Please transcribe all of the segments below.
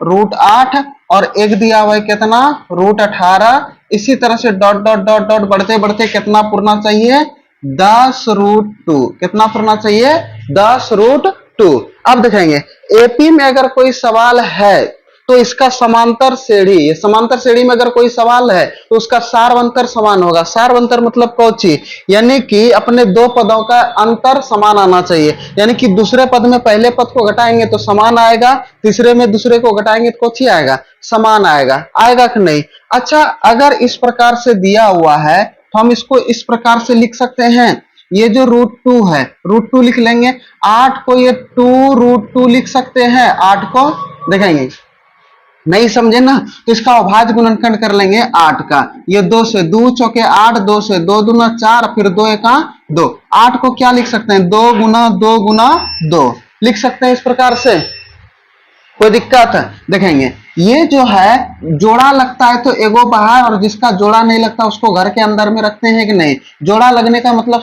√8 और एक दिया हुआ है कितना √18। इसी तरह से डॉट डॉट डॉट डॉट बढ़ते बढ़ते कितना पुरना चाहिए 10√2। कितना पुरना चाहिए 10√2। अब देखेंगे एपी में अगर कोई सवाल है तो इसका समांतर श्रेणी, समांतर श्रेणी में अगर कोई सवाल है तो उसका सारवंतर समान होगा। सारवंतर मतलब कौची, यानी कि अपने दो पदों का अंतर समान आना चाहिए। यानी कि दूसरे पद में पहले पद को घटाएंगे तो समान आएगा, तीसरे में दूसरे को घटाएंगे तो कौची आएगा समान आएगा। आएगा कि नहीं। अच्छा अगर इस प्रकार से दिया हुआ है तो हम इसको इस प्रकार से लिख सकते हैं, ये जो √2 है √2 लिख लेंगे। 8 को ये 2√2 लिख सकते हैं। 8 को देखेंगे नहीं समझे ना तो इसका अभाज्य गुणनखंड कर लेंगे 8 का। ये 2 से 2 चौके 8, 2 से 2 दूना 4, फिर 2 एका 2। 8 को क्या लिख सकते हैं 2 गुना 2 गुना 2 लिख सकते हैं इस प्रकार से। कोई दिक्कत है। देखेंगे ये जो है जोड़ा लगता है तो एगो बाहर, और जिसका जोड़ा नहीं लगता उसको घर के अंदर में रखते हैं कि नहीं। जोड़ा लगने का मतलब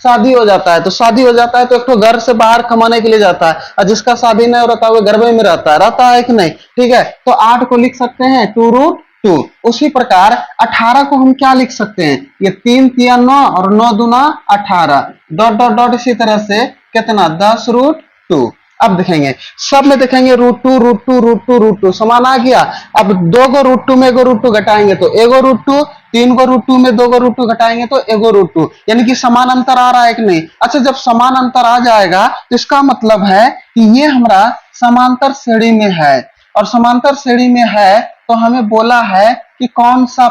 शादी हो जाता है, तो शादी हो जाता है तो एक तो घर से बाहर कमाने के लिए जाता है, और जिसका शादी नहीं रहता वो घर में रहता है कि नहीं। ठीक है तो 8 को लिख सकते हैं 2√2। उसी प्रकार 18 को हम क्या लिख सकते हैं, ये 3 3 9 और 9 दूना 18 डॉट डॉट डॉट इसी तरह से कितना 10√2। अब देखेंगे सब में देखेंगे √2 समान आ गया। अब 2 को √2 में एगो √2 घटाएंगे तो एगो √2, 3 को √2 में 2 को √2 घटाएंगे तो एगो √2, यानी कि समान अंतर आ रहा है कि नहीं। अच्छा जब समान अंतर आ जाएगा तो इसका मतलब है कि ये हमारा समांतर श्रेणी में है, और समांतर श्रेणी में है तो हमें बोला है कि कौन सा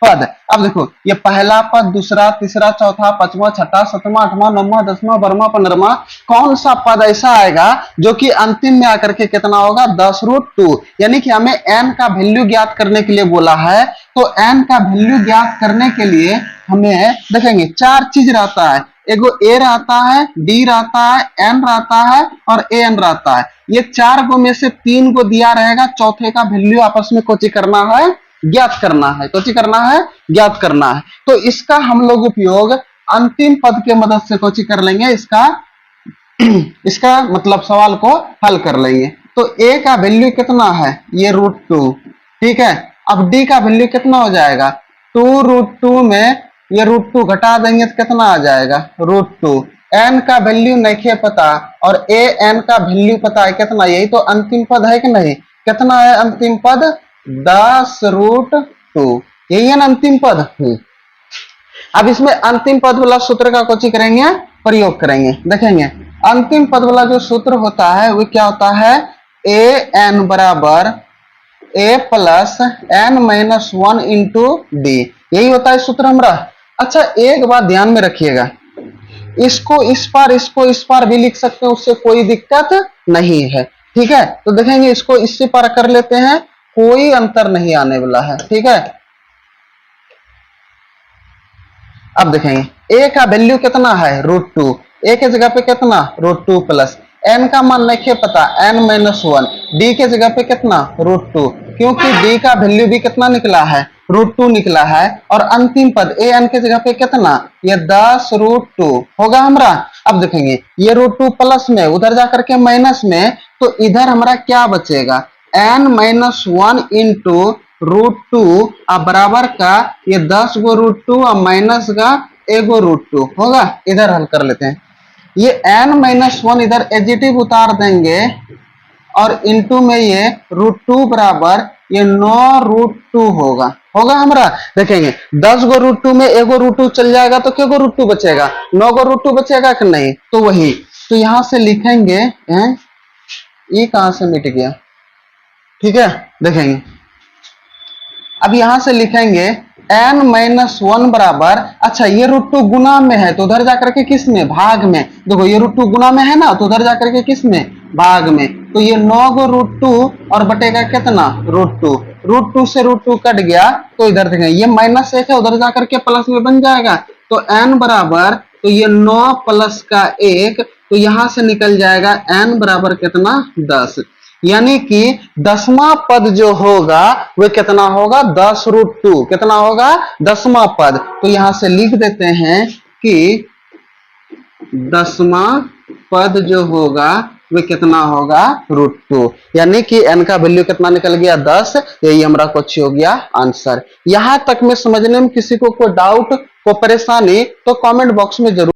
पद। अब देखो ये पहला पद, दूसरा, तीसरा, चौथा, पांचवा, छठा, सातवां, आठवां, नौवां, 10वां, 12वां, 15वां, कौन सा पद ऐसा आएगा जो कि अंतिम में आकर के कितना होगा 10√2। यानी कि हमें n का वैल्यू ज्ञात करने के लिए बोला है। तो n का वैल्यू ज्ञात करने के लिए हमें देखेंगे 4 चीज रहता है। एगो a रहता है, d रहता है, n रहता है और an रहता है। ये 4 को में से 3 को दिया रहेगा, चौथे का वैल्यू आपस में कोची करना है ज्ञात करना है। कोची करना है ज्ञात करना है। तो इसका हम लोग उपयोग अंतिम पद के मदद से कोची कर लेंगे, इसका मतलब सवाल को हल कर लेंगे। तो a का वैल्यू कितना है ये √2। ठीक है अब d का वैल्यू कितना हो जाएगा 2√2 में ये √2 घटा देंगे तो कितना आ जाएगा √2। n का वैल्यू नहीं पता और an का वैल्यू पता है कितना, यही तो अंतिम पद है कि नहीं। कितना है अंतिम पद 10√2, यही है ना अंतिम पद। अब इसमें अंतिम पद वाला सूत्र का कोची करेंगे प्रयोग करेंगे। देखेंगे अंतिम पद वाला जो सूत्र होता है वो क्या होता है an बराबर a plus n-1 into D, यही होता है सूत्र हमारा। अच्छा एक बात ध्यान में रखिएगा, इसको इस पार भी लिख सकते हैं, उससे कोई दिक्कत नहीं है। ठीक है तो देखेंगे इसको इससे पार कर लेते हैं, कोई अंतर नहीं आने वाला है। ठीक है अब देखेंगे a का वैल्यू कितना है √2, a के जगह पे कितना √2 प्लस n का मान नहीं पता n-1, d के जगह पे कितना √2, क्योंकि d का वैल्यू भी कितना निकला है √2 निकला है, और अंतिम पद an के जगह पे कितना ये 10√2 होगा हमारा। अब देखेंगे ये √2 प्लस में उधर जाकर के माइनस में, तो इधर हमारा क्या बचेगा n-1 इंटू √2 बराबर का ये 10 गो √2 और माइनस का एगो √2 होगा। इधर हल कर लेते हैं, ये n-1 इधर एडिटिव उतार देंगे और इंटू में ये √2 बराबर ये 9√2 होगा हमारा। देखेंगे 10 गो √2 में एगो √2 चल जाएगा तो क्या गो √2 बचेगा 9 गो √2 बचेगा कि नहीं। तो वही तो यहां से लिखेंगे ये कहां से मिट गया। ठीक है देखेंगे अब यहां से लिखेंगे n-1 बराबर, अच्छा ये √2 गुना में है तो उधर जाकर के किस में भाग में, देखो ये √2 गुना में है ना तो उधर जाकर के किस में भाग में, तो ये 9 गो √2 और बटेगा कितना √2 से √2 कट गया तो इधर देखेंगे ये -1 है, उधर जाकर के प्लस में बन जाएगा। तो n बराबर तो ये 9 प्लस का 1, तो यहां से निकल जाएगा n बराबर कितना 10, यानी कि 10वां पद जो होगा वो कितना होगा 10√2, कितना होगा 10वां पद। तो यहां से लिख देते हैं कि 10वां पद जो होगा वे कितना होगा √2, यानी कि n का वैल्यू कितना निकल गया 10। यही हमारा क्वेश्चन हो गया आंसर। यहां तक में समझने में किसी को कोई डाउट, कोई परेशानी तो कमेंट बॉक्स में जरूर